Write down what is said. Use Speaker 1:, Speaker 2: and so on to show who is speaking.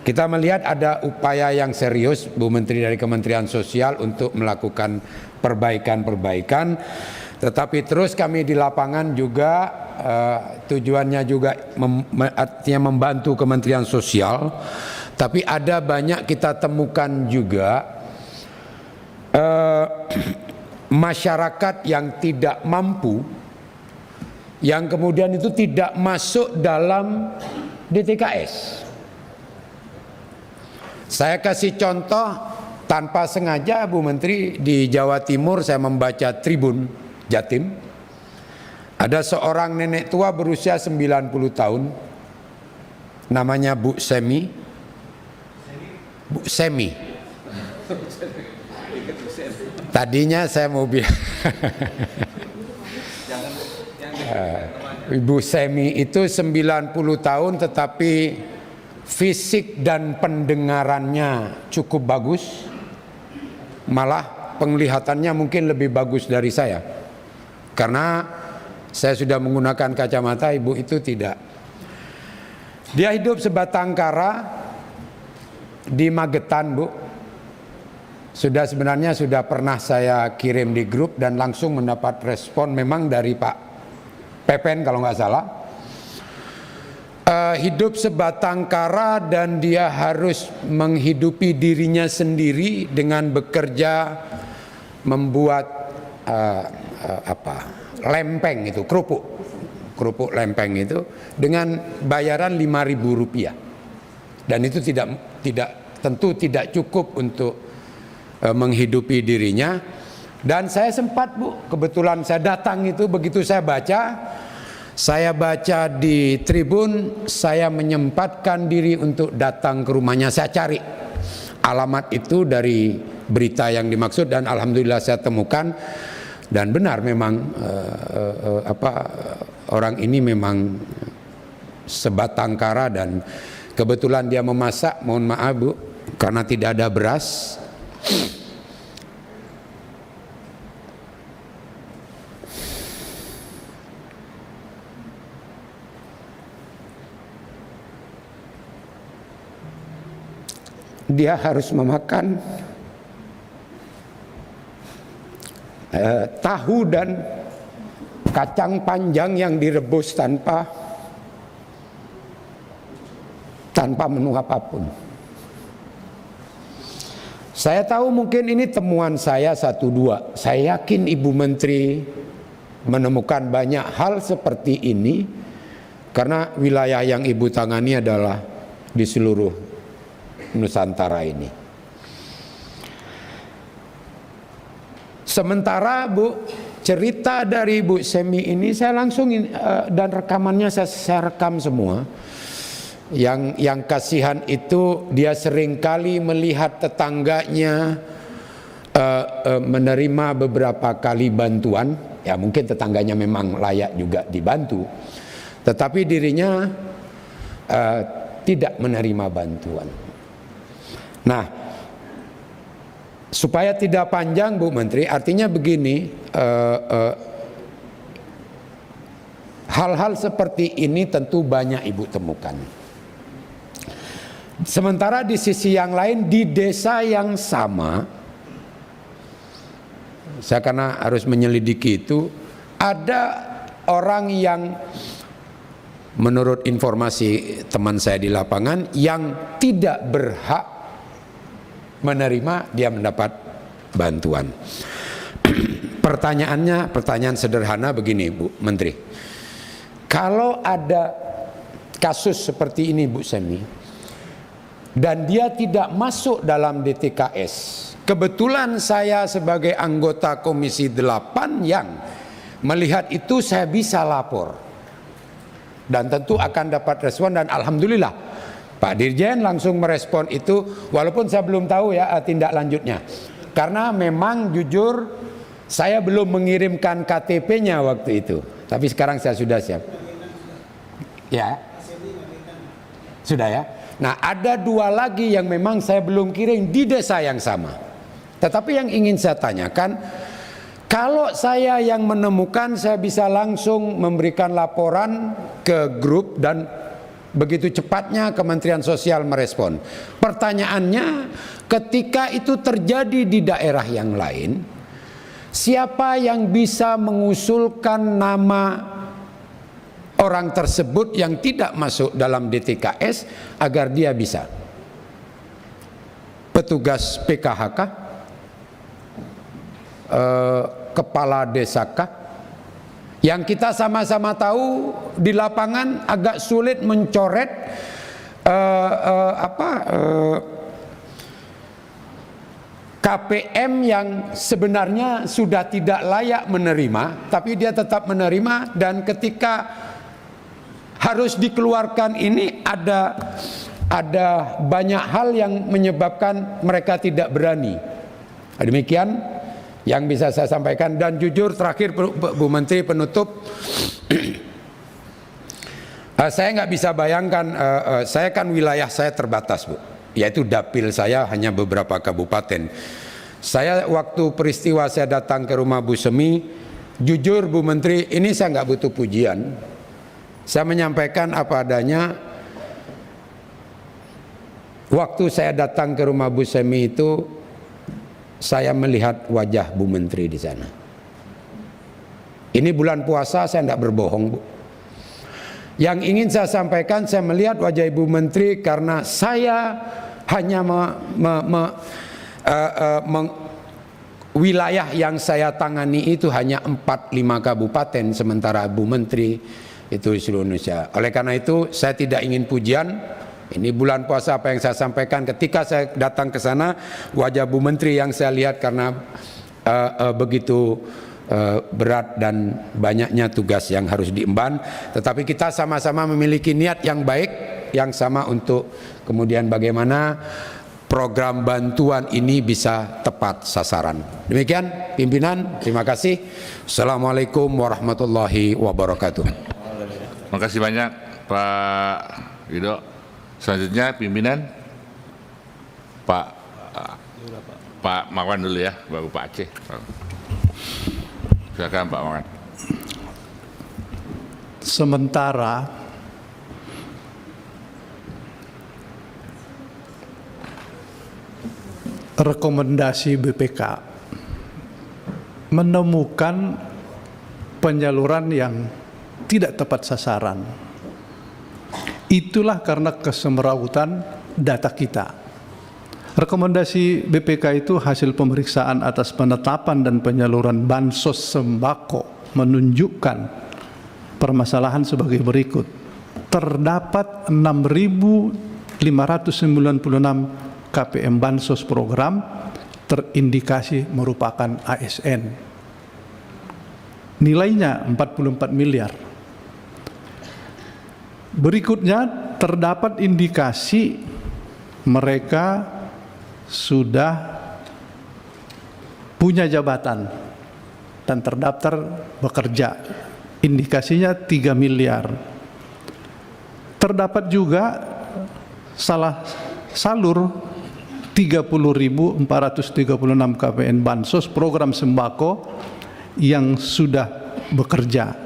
Speaker 1: kita melihat ada upaya yang serius Bu Menteri dari Kementerian Sosial untuk melakukan perbaikan-perbaikan, tetapi terus kami di lapangan juga tujuannya juga artinya membantu Kementerian Sosial, tapi ada banyak kita temukan juga masyarakat yang tidak mampu, yang kemudian itu tidak masuk dalam DTKS. Saya kasih contoh tanpa sengaja Bu Menteri, di Jawa Timur saya membaca Tribun Jatim. Ada seorang nenek tua berusia 90 tahun, namanya Bu Semi. Bu Semi. Tadinya saya mau bilang Ibu Semi itu 90 tahun tetapi fisik dan pendengarannya cukup bagus, malah penglihatannya mungkin lebih bagus dari saya, karena saya sudah menggunakan kacamata, ibu itu tidak. Dia hidup sebatang kara di Magetan, Bu. Sebenarnya sudah pernah saya kirim di grup dan langsung mendapat respon memang dari Pak Pepen kalau nggak salah. Hidup sebatang kara dan dia harus menghidupi dirinya sendiri dengan bekerja membuat lempeng itu, kerupuk lempeng itu dengan bayaran Rp5.000, dan itu tentu tidak cukup untuk menghidupi dirinya. Dan saya sempat, Bu, kebetulan saya datang itu, begitu saya baca di Tribun, saya menyempatkan diri untuk datang ke rumahnya. Saya cari alamat itu dari berita yang dimaksud dan alhamdulillah saya temukan, dan benar memang orang ini memang sebatang kara dan kebetulan dia memasak, mohon maaf Bu, karena tidak ada beras. Dia harus memakan tahu dan kacang panjang yang direbus tanpa menu apapun. Saya tahu mungkin ini temuan saya 1-2. Saya yakin Ibu Menteri menemukan banyak hal seperti ini, karena wilayah yang Ibu tangani adalah di seluruh Nusantara ini. Sementara Bu, cerita dari Bu Semi ini saya langsung dan rekamannya saya rekam semua. Yang kasihan itu dia seringkali melihat tetangganya menerima beberapa kali bantuan. Ya mungkin tetangganya memang layak juga dibantu, tetapi dirinya tidak menerima bantuan. Nah, supaya tidak panjang Bu Menteri, artinya begini, hal-hal seperti ini tentu banyak Ibu temukan. Sementara di sisi yang lain, di desa yang sama, saya karena harus menyelidiki itu, ada orang yang menurut informasi teman saya di lapangan yang tidak berhak menerima, dia mendapat bantuan. Pertanyaan sederhana begini Bu Menteri, kalau ada kasus seperti ini Bu Semi dan dia tidak masuk dalam DTKS, kebetulan saya sebagai anggota Komisi 8 yang melihat itu, saya bisa lapor dan tentu akan dapat respon, dan alhamdulillah Pak Dirjen langsung merespon itu, walaupun saya belum tahu ya tindak lanjutnya, karena memang jujur saya belum mengirimkan KTP-nya waktu itu, tapi sekarang saya sudah siap. Ya, sudah ya. Nah, ada 2 lagi yang memang saya belum kirim di desa yang sama. Tetapi yang ingin saya tanyakan, kalau saya yang menemukan, saya bisa langsung memberikan laporan ke grup dan begitu cepatnya Kementerian Sosial merespon. Pertanyaannya, ketika itu terjadi di daerah yang lain, siapa yang bisa mengusulkan nama orang tersebut yang tidak masuk dalam DTKS agar dia bisa? Petugas PKH kah? Kepala desa kah? Yang kita sama-sama tahu di lapangan agak sulit mencoret KPM yang sebenarnya sudah tidak layak menerima, tapi dia tetap menerima, dan ketika harus dikeluarkan ini ada banyak hal yang menyebabkan mereka tidak berani. Demikian yang bisa saya sampaikan. Dan jujur terakhir Bu Menteri, penutup, saya nggak bisa bayangkan, saya kan wilayah saya terbatas Bu, yaitu dapil saya hanya beberapa kabupaten. Saya waktu peristiwa saya datang ke rumah Bu Semi, jujur Bu Menteri, ini saya nggak butuh pujian, saya menyampaikan apa adanya. Waktu saya datang ke rumah Bu Semi itu, saya melihat wajah Bu Menteri di sana. Ini bulan puasa, saya tidak berbohong Bu. Yang ingin saya sampaikan, saya melihat wajah Ibu Menteri karena saya hanya wilayah yang saya tangani itu hanya 4-5 kabupaten, sementara Bu Menteri itu di seluruh Indonesia. Oleh karena itu saya tidak ingin pujian. Ini bulan puasa, apa yang saya sampaikan ketika saya datang ke sana, wajah Bu Menteri yang saya lihat karena begitu berat dan banyaknya tugas yang harus diemban. Tetapi kita sama-sama memiliki niat yang baik, yang sama untuk kemudian bagaimana program bantuan ini bisa tepat sasaran. Demikian pimpinan, terima kasih. Assalamualaikum warahmatullahi wabarakatuh.
Speaker 2: Terima kasih banyak Pak Wido. Selanjutnya pimpinan Pak Marwan dulu ya, baru Pak Aceh. Silakan Pak Marwan.
Speaker 3: Sementara rekomendasi BPK menemukan penyaluran yang tidak tepat sasaran. Itulah karena kesemrautan data kita. Rekomendasi BPK itu hasil pemeriksaan atas penetapan dan penyaluran bansos sembako menunjukkan permasalahan sebagai berikut. Terdapat 6.596 KPM bansos program terindikasi merupakan ASN. Nilainya 44 miliar. Berikutnya terdapat indikasi mereka sudah punya jabatan dan terdaftar bekerja. Indikasinya 3 miliar. Terdapat juga salur 30.436 KPM bansos program sembako yang sudah bekerja.